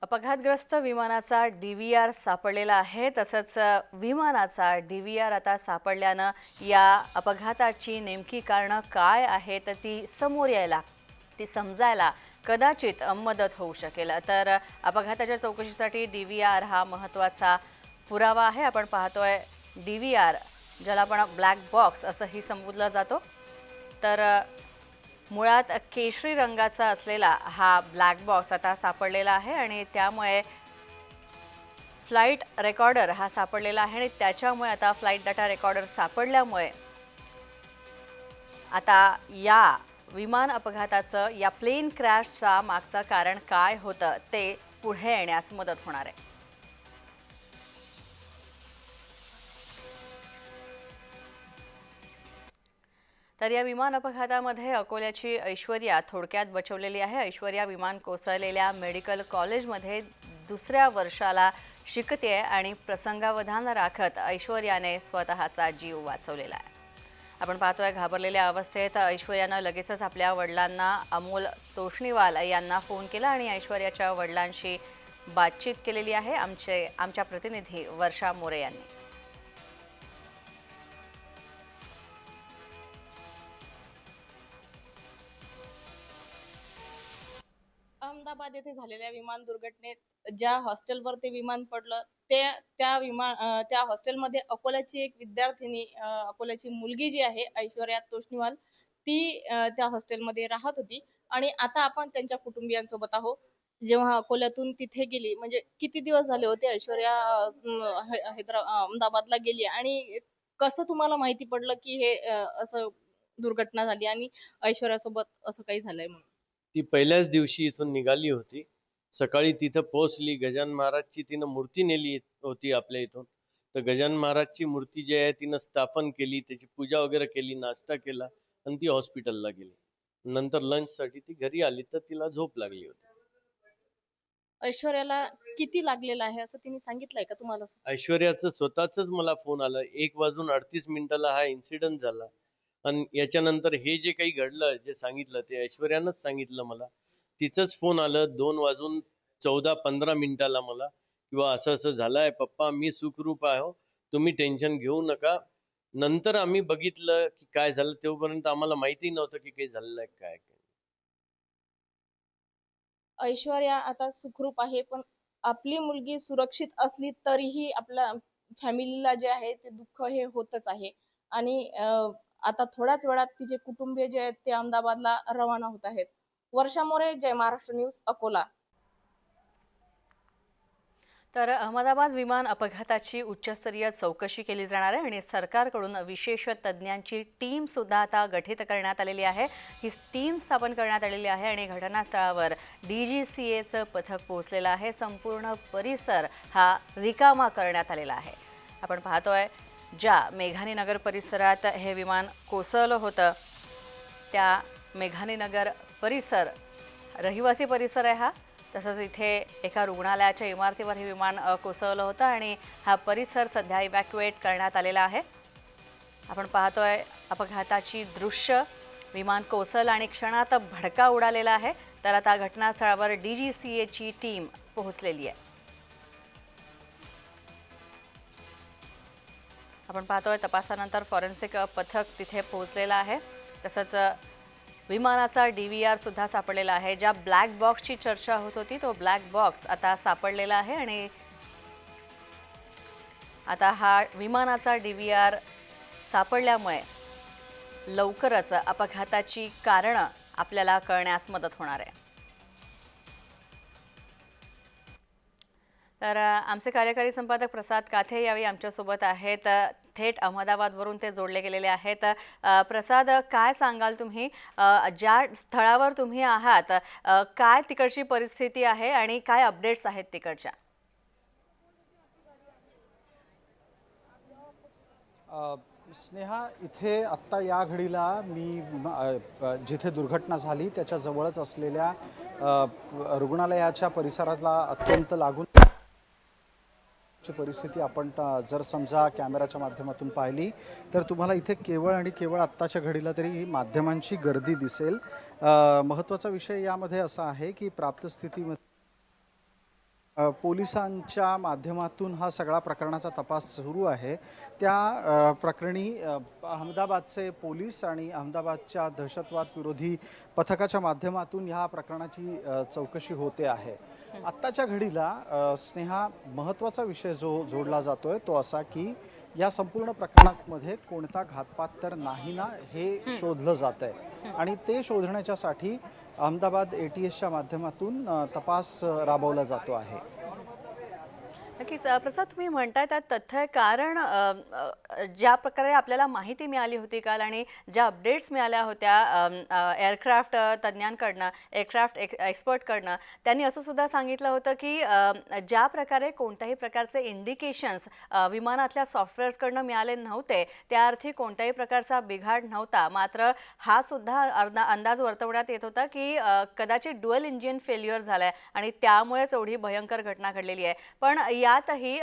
अपघातग्रस्त विमानाचा DVR सापडलेला आहे। तसंच विमानाचा DVR आता सापडल्यानं या अपघाताची नेमकी कारणं काय आहेत ती समोर यायला, ती समजायला कदाचित मदत होऊ शकेल। तर अपघाताच्या चौकशीसाठी DVR हा महत्त्वाचा पुरावा आहे। आपण पाहतोय DVR, ज्याला आपण ब्लॅक बॉक्स असंही संबोधलं जातो। तर मुळात केशरी रंगाचा असलेला हा ब्लॅक बॉक्स आता सापडलेला आहे आणि त्यामुळे फ्लाइट रेकॉर्डर हा सापडलेला आहे आणि त्याच्यामुळे आता फ्लाइट डाटा रेकॉर्डर सापडल्यामुळे आता या विमान अपघाताचं, या प्लेन क्रॅशचा मागचं कारण काय होतं ते पुढे येण्यास मदत होणार आहे। तर या विमान अपघातामध्ये अकोल्याची ऐश्वर्या थोडक्यात बचवलेली आहे। ऐश्वर्या विमान कोसळलेल्या मेडिकल कॉलेजमध्ये दुसऱ्या वर्षाला शिकते आणि प्रसंगावधान राखत ऐश्वर्याने स्वतःचा जीव वाचवलेला आहे। आपण पाहतोय घाबरलेल्या अवस्थेत ऐश्वर्यानं लगेचच आपल्या वडिलांना अमोल तोष्णीवाल यांना फोन केला आणि ऐश्वर्याच्या वडिलांशी बातचीत केलेली आहे आमच्या प्रतिनिधी वर्षा मोरे यांनी। अहमदाबाद येथे झालेल्या विमान दुर्घटनेत ज्या हॉस्टेलवर ते विमान पडलं त्या हॉस्टेलमध्ये अकोल्याची एक विद्यार्थिनी, अकोल्याची मुलगी जी आहे ऐश्वर्या तोष्णीवाल, ती त्या हॉस्टेलमध्ये राहत होती आणि आता आपण त्यांच्या कुटुंबियांसोबत आहोत। जेव्हा अकोल्यातून तिथे गेली, म्हणजे किती दिवस झाले होते ऐश्वर्या अहमदाबादला गेली आणि कसं तुम्हाला माहिती पडलं की हे असं दुर्घटना झाली आणि ऐश्वर्यासोबत असं काही झालंय म्हणून? ती पहिल्याच दिवशी इथून निघाली होती। सकाळी तिथं पोहोचली। गजानन महाराजची तिनं मूर्ती नेली होती आपल्या इथून। तर गजानन महाराजची मूर्ती जी आहे तिनं स्थापन केली, त्याची पूजा वगैरे केली, नाश्ता केला आणि ती हॉस्पिटलला गेली। नंतर लंचसाठी ती घरी आली तर तिला झोप लागली होती। ऐश्वर्याला किती लागलेलं आहे असं तिने सांगितलंय का तुम्हाला? ऐश्वर्याचं स्वतःच मला फोन आला, 1:38 हा इन्सिडेंट झाला आणि याच्यानंतर हे जे काही घडलं, जे सांगितलं ते ऐश्वर्यानंच सांगितलं मला। तिचंच फोन आलं 2:14-15 मला, किंवा असं असं झालंय पप्पा, मी सुखरूप आहे, तुम्ही टेन्शन घेऊ नका। नंतर आम्ही बघितलं की काय झालं, तेव्हापर्यंत आम्हाला माहिती नव्हतं की काही झालेलं आहे काय। ऐश्वर्या आता सुखरूप आहे, पण आपली मुलगी सुरक्षित असली तरीही आपल्या फॅमिलीला जे आहे ते दुःख हे होतच आहे आणि आता थोड्याच वेळात तिचे कुटुंबीय जे आहेत ते अहमदाबादला रवाना होत आहेत। वर्षा मोरे, जय महाराष्ट्र न्यूज, अकोला। तर अहमदाबाद विमान अपघाताची उच्चस्तरीय चौकशी केली जाणार आहे आणि सरकारकडून विशेष तज्ज्ञांची टीम सुद्धा आता गठीत करण्यात आलेली आहे। ही टीम स्थापन करण्यात आलेली आहे आणि घटनास्थळावर DGCAचं पथक पोहोचलेलं आहे। संपूर्ण परिसर हा रिकामा करण्यात आलेला आहे। आपण पाहतोय ज्या मेघानी नगर परिसरात हे विमान कोसळलं होतं, त्या मेघानी नगर परिसर रहिवासी परिसर आहे हा। तसंच इथे एका रुग्णालयाच्या इमारतीवर हे विमान कोसळलं होतं आणि हा परिसर सध्या इव्हॅक्युएट करण्यात आलेला आहे। आपण पाहतोय अपघाताची दृश्य, विमान कोसळलं आणि क्षणात भडका उडालेला आहे। तर आता घटनास्थळावर DGCAची टीम पोहोचलेली आहे। आपण पाहतोय तपासानंतर फॉरेन्सिक पथक तिथे पोहोचलेलं आहे। तसंच विमानाचा DVR सुद्धा सापडलेला आहे। ज्या ब्लॅक बॉक्सची चर्चा होत होती तो ब्लॅक बॉक्स आता सापडलेला आहे आणि आता हा विमानाचा DVR सापडल्यामुळे लवकरच अपघाताची कारणं आपल्याला कळण्यास मदत होणार आहे। तर आमचे कार्यकारी संपादक प्रसाद काथे यावेळी आमच्यासोबत आहेत, थेट अहमदाबादवरून ते जोडले गेलेले आहेत। प्रसाद, काय सांगाल तुम्ही, ज्या स्थळावर तुम्ही आहात काय तिकडची परिस्थिती आहे आणि काय अपडेट्स आहेत तिकडच्या? स्नेहा, इथे आत्ता या घडीला मी जिथे दुर्घटना झाली त्याच्या जवळच असलेल्या रुग्णालयाच्या परिसराला अत्यंत लागून परिस्थिती आपण जर समजा कॅमेराच्या माध्यमातून पाहिली तर तुम्हाला इथे केवळ आणि केवळ आत्ताच्या घडीला तरी माध्यमांची गर्दी दिसेल। महत्त्वाचा विषय यामध्ये असा आहे की प्राप्त स्थितीमध्ये पोलिसांच्या माध्यमातून हा सगळा प्रकरणाचा तपास सुरू आहे. त्या प्रकरणी अहमदाबादचे पोलीस आणि अहमदाबादच्या दहशतवाद विरोधी पथकाच्या माध्यमातून ह्या प्रकरणाची चौकशी होते आहे. आत्ताच्या घडीला स्नेहा, महत्त्वाचा विषय जो जोडला जातोय तो असा की या संपूर्ण प्रकरणामध्ये कोणता घातपात तर नाही ना हे शोधलं जात आहे आणि ते शोधण्याच्यासाठी अहमदाबाद ATSच्या माध्यमातून तपास राबवला जातो आहे. नक्कीच प्रसाद, तुम्ही म्हणताय त्यात तथ्य कारण ज्या प्रकारे आपल्याला माहिती मिळाली होती काल आणि ज्या अपडेट्स मिळाल्या होत्या एअरक्राफ्ट तज्ज्ञांकडनं, एअरक्राफ्ट एक्सपर्टकडनं, त्यांनी असं सुद्धा सांगितलं होतं की ज्या प्रकारे कोणत्याही प्रकारचे इंडिकेशन्स विमानातल्या सॉफ्टवेअर्सकडनं मिळाले नव्हते त्या अर्थी कोणत्याही प्रकारचा बिघाड नव्हता. मात्र हा सुद्धा अंदाज वर्तवण्यात येत होता की कदाचित ड्युअल इंजिन फेल्युअर झालाय आणि त्यामुळेच एवढी भयंकर घटना घडलेली आहे. पण यातही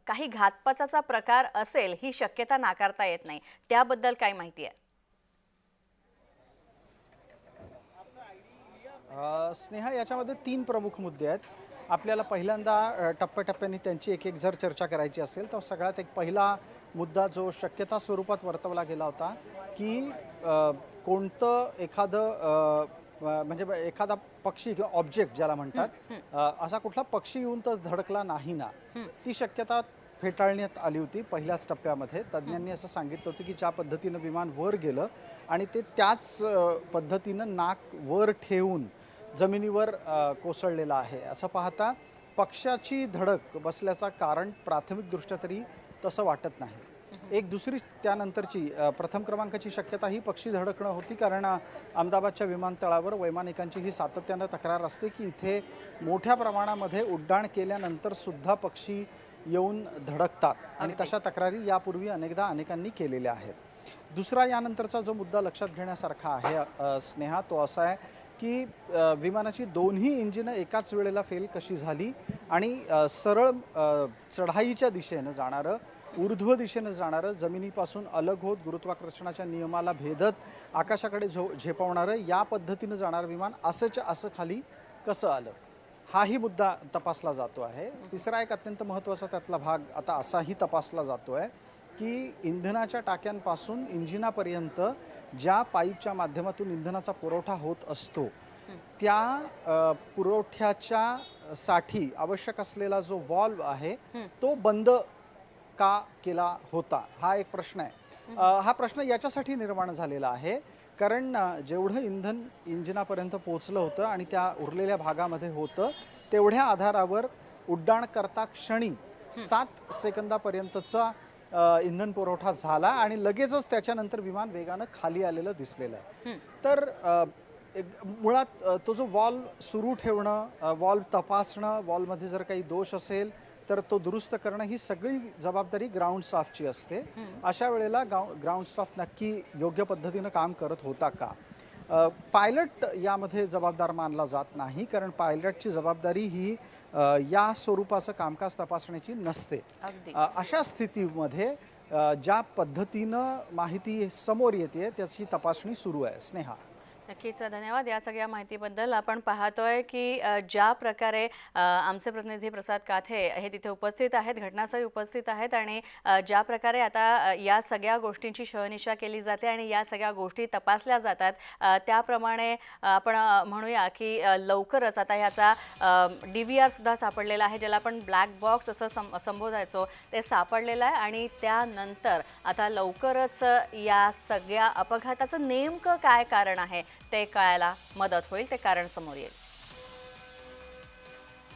काही घातपाताचा प्रकार असेल ही शक्यता नाकारता येत नाही. त्याबद्दल काय माहिती आहे? स्नेहा, याच्यामध्ये 3 प्रमुख मुद्दे आहेत. आपल्याला पहिल्यांदा टप्प्याटप्प्याने त्यांची एक एक जर चर्चा करायची असेल तर सगळ्यात एक पहिला मुद्दा जो शक्यता स्वरूपात वर्तवला गेला होता की कोणतं एखादं म्हणजे एखादा पक्षी किंवा ऑब्जेक्ट ज्याला म्हणतात असा कुठला पक्षी येऊन तर धडकला नाही ना, ती शक्यता फेटाळण्यात आली होती पहिल्याच टप्प्यामध्ये. तज्ज्ञांनी असं सांगितलं होतं की ज्या पद्धतीनं विमान वर गेलं आणि ते त्याच पद्धतीनं नाक वर ठेवून जमिनीवर कोसळलेलं आहे. असं पाहता पक्षाची धडक बसल्याचं कारण प्राथमिकदृष्ट्या तरी तसं वाटत नाही. एक दुसरी त्यानंतरची प्रथम क्रमांकाची शक्यता ही पक्षी धडकणं होती, कारण अहमदाबादच्या विमानतळावर वैमानिकांची ही सातत्यानं तक्रार असते की इथे मोठ्या प्रमाणामध्ये उड्डाण केल्यानंतर सुद्धा पक्षी येऊन धडकतात आणि तशा तक्रारी यापूर्वी अनेकांनी केलेल्या आहेत. दुसरा यानंतरचा जो मुद्दा लक्षात घेण्यासारखा आहे स्नेहा, तो असा आहे की विमानाची दोन्ही इंजिनं एकाच वेळेला फेल कशी झाली आणि सरळ चढाईच्या दिशेनं जाणारं, ऊर्ध्व दिशेनं जाणारं, जमिनीपासून अलग होत गुरुत्वाकर्षणाच्या नियमाला भेदत आकाशाकडे झेपावणारं या पद्धतीनं जाणारं विमान असं खाली कसं आलं, हाही मुद्दा तपासला जातो आहे. तिसरा एक अत्यंत महत्त्वाचा त्यातला भाग आता असाही तपासला जातो आहे की इंधनाच्या टाक्यांपासून इंजिनापर्यंत ज्या पाईपच्या माध्यमातून इंधनाचा पुरवठा होत असतो त्या पुरवठ्याच्या साठी आवश्यक असलेला जो व्हॉल्व आहे तो बंद का केला होता, हा एक प्रश्न आहे. हा प्रश्न याच्यासाठी निर्माण झालेला आहे कारण जेवढं इंधन इंजिनापर्यंत पोहोचलं होतं आणि त्या उरलेल्या भागामध्ये होतं तेवढ्या आधारावर उड्डाण करता क्षणी 7 सेकंदापर्यंतचा इंधन पुरवठा झाला आणि लगेचच त्याच्यानंतर विमान वेगानं खाली आलेलं दिसलेलं आहे. तर मुळात तो जो वॉल्व सुरू ठेवणं, वॉल्व तपासणं, वॉल्वमध्ये जर काही दोष असेल तर तो दुरुस्त करणं ही सगळी जबाबदारी ग्राउंड स्टाफची असते. अशा वेळेला ग्राउंड स्टाफ नक्की योग्य पद्धतीनं काम करत होता का? पायलट यामध्ये जबाबदार मानला जात नाही, कारण पायलटची जबाबदारी ही या स्वरूपाचं कामकाज तपासण्याची नसते. अशा स्थितीमध्ये ज्या पद्धतीनं माहिती समोर येते त्याची तपासणी सुरू आहे. स्नेहा, नक्कीच धन्यवाद या सगळ्या माहितीबद्दल. आपण पाहतोय की ज्या प्रकारे आमचे प्रतिनिधी प्रसाद काथे हे तिथे उपस्थित आहेत, घटनास्थळी उपस्थित आहेत आणि ज्या प्रकारे आता या सगळ्या गोष्टींची शहनिशा केली जाते आणि या सगळ्या गोष्टी तपासल्या जातात, त्याप्रमाणे आपण म्हणूया की लवकरच आता ह्याचा DVR सुद्धा सापडलेला आहे, ज्याला आपण ब्लॅक बॉक्स असं संबोधायचो, ते सापडलेलं आहे आणि त्यानंतर आता लवकरच या सगळ्या अपघाताचं नेमकं काय कारण आहे ते कळायला मदत होईल, ते कारण समोर येईल.